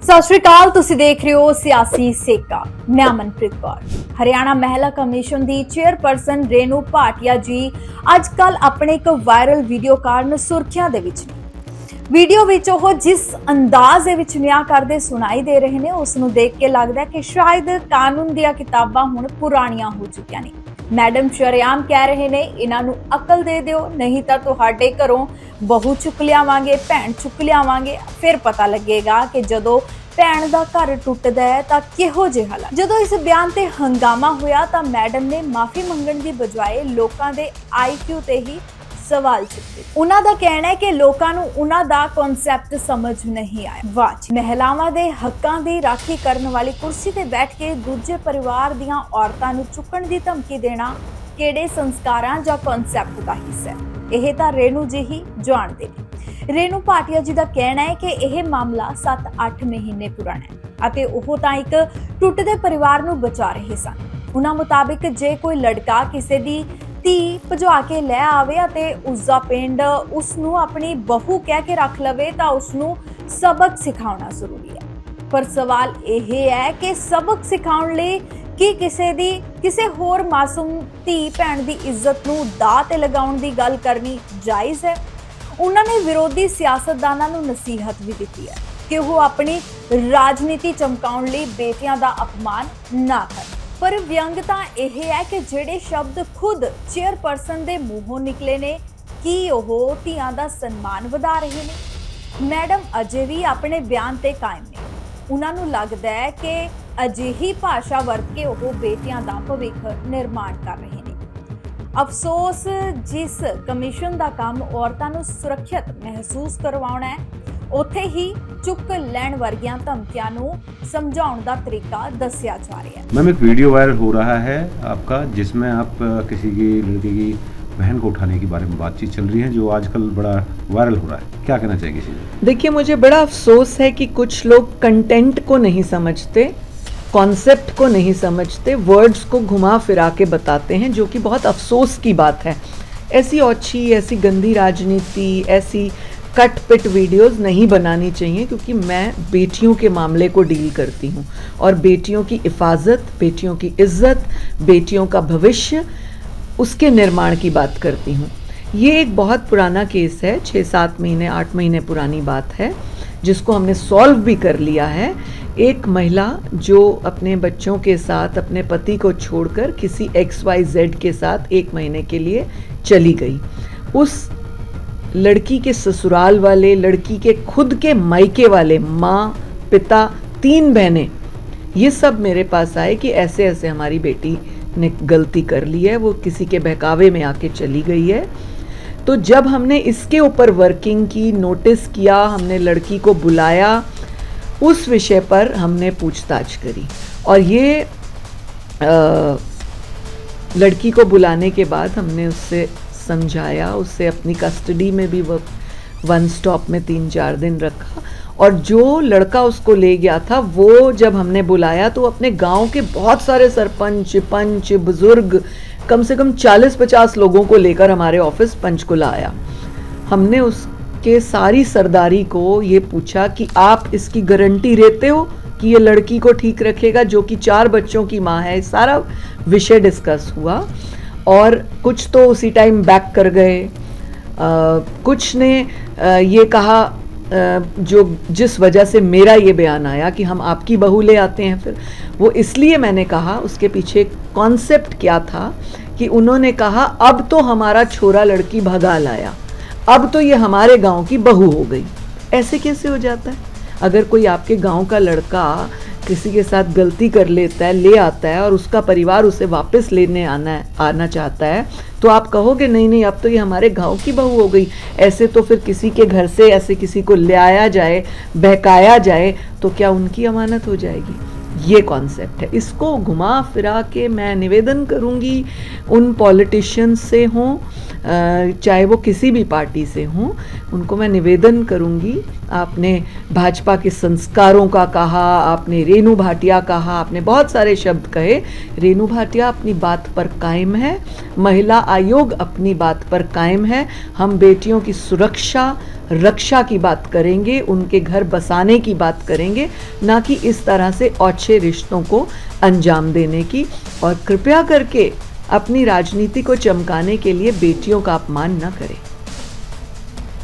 सत श्री अकाल, तुसी देख रहे हो सियासी सेका। मैं अमनप्रीत कौर। हरियाणा महिला कमीशन की चेयरपर्सन रेनू भाटिया जी अजकल अपने एक वायरल वीडियो कारण सुर्खियां दे विच ने। वीडियो विच ओह जिस अंदाज दे विच न्याय करदे सुनाई दे रहे ने, उस नूं देख के लगदा है कि शायद कानून दीयां किताबां हुण पुराणियां हो चुकियां ने। मैडम शरेआम कह रहे ने, इन्हां नूं अकल दे दिओ, नहीं तां तुहाडे घरों बहू चुक लियावांगे, भैण चुक लियावांगे। फिर पता लगेगा कि जदों भैण दा घर टुटदा है तां किहो जिहा लगदा। जदों इस बयान ते हंगामा होया तां मैडम ने माफी मंगण दी बजाए लोकां दे IQ ते ही सवाल चुके। उन्हां दा कहना है कि लोकां नूं उन्हां दा कॉन्सैप्ट समझ नहीं आया। वाच महिलावां दे हक्कां दी राखी करन वाली कुर्सी ते बैठ के दूजे परिवार दीयां औरतां नूं चुकण दी धमकी देना किहड़े संस्कारां जां कॉन्सैप्ट दा हिस्सा है, ਇਹ ਤਾਂ रेनू जी ही जाणदे ने। रेनू भाटिया जी का कहना है कि यह मामला 7-8 महीने पुराना है ਅਤੇ ਉਹ ਤਾਂ ਇੱਕ ਟੁੱਟਦੇ ਪਰਿਵਾਰ ਨੂੰ ਬਚਾ ਰਹੇ ਸਨ। ਉਹਨਾਂ ਮੁਤਾबिक ਜੇ ਕੋਈ ਲੜਕਾ ਕਿਸੇ ਦੀ ਧੀ ਭਜਵਾ ਕੇ ਲੈ ਆਵੇ ਅਤੇ ਉਸ ਦਾ ਪਿੰਡ ਉਸ ਨੂੰ ਆਪਣੀ ਬਹੂ ਕਹਿ ਕੇ ਰੱਖ ਲਵੇ ਤਾਂ ਉਸ ਨੂੰ ਸਬਕ ਸਿਖਾਉਣਾ ਜ਼ਰੂਰੀ ਹੈ। ਪਰ ਸਵਾਲ ਇਹ ਹੈ ਕਿ ਸਬਕ ਸਿਖਾਉਣ ਲਈ ਕੀ ਕਿਸੇ ਹੋਰ ਮਾਸੂਮ ਧੀ ਭੈਣ ਦੀ ਇੱਜ਼ਤ ਨੂੰ ਦਾਅ ਤੇ ਲਗਾਉਣ ਦੀ ਗੱਲ ਕਰਨੀ ਜਾਇਜ਼ ਹੈ। ਉਹਨਾਂ ਨੇ ਵਿਰੋਧੀ ਸਿਆਸਤਦਾਨਾਂ ਨੂੰ ਨਸੀਹਤ ਵੀ ਦਿੱਤੀ ਹੈ ਕਿ ਉਹ ਆਪਣੀ ਰਾਜਨੀਤੀ ਚਮਕਾਉਣ ਲਈ ਬੇਟੀਆਂ ਦਾ ਅਪਮਾਨ ਨਾ ਕਰਨ। ਪਰ ਵਿਅੰਗ ਤਾਂ ਇਹ ਹੈ ਕਿ ਜਿਹੜੇ ਸ਼ਬਦ ਖੁਦ ਚੇਅਰਪਰਸਨ ਦੇ ਮੂੰਹੋਂ ਨਿਕਲੇ ਨੇ, ਕੀ ਉਹ ਧੀਆਂ ਦਾ ਸਨਮਾਨ ਵਧਾ ਰਹੇ ਨੇ? ਮੈਡਮ ਅਜੇ ਵੀ ਆਪਣੇ ਬਿਆਨ ਤੇ ਕਾਇਮ ਨੇ। ਉਹਨਾਂ ਨੂੰ ਲੱਗਦਾ ਹੈ ਕਿ ਅਜਿਹੀ ਭਾਸ਼ਾ ਵਰਤ ਕੇ ਉਹ ਬੇਟੀਆਂ ਦਾ ਭਵਿੱਖ ਨਿਰਮਾਣ ਕਰ ਰਹੇ ਨੇ। ਅਫਸੋਸ, ਜਿਸ ਕਮਿਸ਼ਨ ਦਾ ਕੰਮ ਔਰਤਾਂ ਨੂੰ ਸੁਰੱਖਿਅਤ ਮਹਿਸੂਸ ਕਰਵਾਉਣਾ ਹੈ, ਉੱਥੇ ਹੀ ਚੁੱਕ ਲੈਣ ਵਰਗੀਆਂ ਧਮਕੀਆਂ ਨੂੰ समझाने का तरीका दसिया जा रहा है। मैम, एक वीडियो वायरल हो रहा है आपका, जिसमें आप किसी की लड़के की बहन को उठाने के बारे में बातचीत चल रही है, जो आजकल बड़ा वायरल हो रहा है। क्या कहना चाहिए किसी को? देखिए, मुझे बड़ा अफसोस है कि कुछ लोग कंटेंट को नहीं समझते, कॉन्सेप्ट को नहीं समझते, वर्ड्स को घुमा फिरा के बताते हैं, जो कि बहुत अफसोस की बात है। ऐसी ओछी, ऐसी गंदी राजनीति, ऐसी कट पिट वीडियोस नहीं बनानी चाहिए, क्योंकि मैं बेटियों के मामले को डील करती हूँ और बेटियों की हिफाजत, बेटियों की इज्जत, बेटियों का भविष्य, उसके निर्माण की बात करती हूँ। ये एक बहुत पुराना केस है, 6-7 महीने 8 महीने पुरानी बात है, जिसको हमने सॉल्व भी कर लिया है। एक महिला जो अपने बच्चों के साथ अपने पति को छोड़कर किसी XYZ के साथ 1 महीने के लिए चली गई। उस लड़की के ससुराल वाले, लड़की के खुद के मायके वाले, माँ, पिता, 3 बहनें, ये सब मेरे पास आए कि ऐसे ऐसे हमारी बेटी ने गलती कर ली है, वो किसी के बहकावे में आके चली गई है। तो जब हमने इसके ऊपर वर्किंग की, नोटिस किया, हमने लड़की को बुलाया, उस विषय पर हमने पूछताछ करी और ये लड़की को बुलाने के बाद हमने उससे समझाया, उससे अपनी कस्टडी में भी वो 1 स्टॉप में 3-4 दिन रखा। और जो लड़का उसको ले गया था, वो जब हमने बुलाया तो अपने गांव के बहुत सारे सरपंच, पंच, बुजुर्ग, कम से कम 40-50 लोगों को लेकर हमारे ऑफिस पंचकुला आया। हमने उसके सारी सरदारी को ये पूछा कि आप इसकी गारंटी देते हो कि ये लड़की को ठीक रखेगा, जो कि 4 बच्चों की माँ है। सारा विषय डिस्कस हुआ और कुछ तो उसी टाइम बैक कर गए, कुछ ने ये कहा, जो जिस वजह से मेरा ये बयान आया कि हम आपकी बहू ले आते हैं। फिर वो इसलिए मैंने कहा, उसके पीछे कॉन्सेप्ट क्या था कि उन्होंने कहा अब तो हमारा छोरा लड़की भगा लाया, अब तो ये हमारे गांव की बहू हो गई। ऐसे कैसे हो जाता है? अगर कोई आपके गांव का लड़का किसी के साथ गलती कर लेता है, ले आता है और उसका परिवार उसे वापस लेने आना चाहता है, तो आप कहोगे नहीं नहीं अब तो ये हमारे गांव की बहू हो गई। ऐसे तो फिर किसी के घर से ऐसे किसी को ले आया जाए, बहकाया जाए, तो क्या उनकी अमानत हो जाएगी? ये कॉन्सेप्ट है। इसको घुमा फिरा के मैं निवेदन करूंगी उन पॉलिटिशियंस से हों, चाहे वो किसी भी पार्टी से हों, उनको मैं निवेदन करूंगी, आपने भाजपा के संस्कारों का कहा, आपने रेणु भाटिया कहा, आपने बहुत सारे शब्द कहे। रेणु भाटिया अपनी बात पर कायम है, महिला आयोग अपनी बात पर कायम है। हम बेटियों की सुरक्षा रक्षा की बात करेंगे, उनके घर बसाने की बात करेंगे, ना कि इस तरह से औछे रिश्तों को अंजाम देने की। और कृपया करके अपनी राजनीति को चमकाने के लिए बेटियों का अपमान न करें।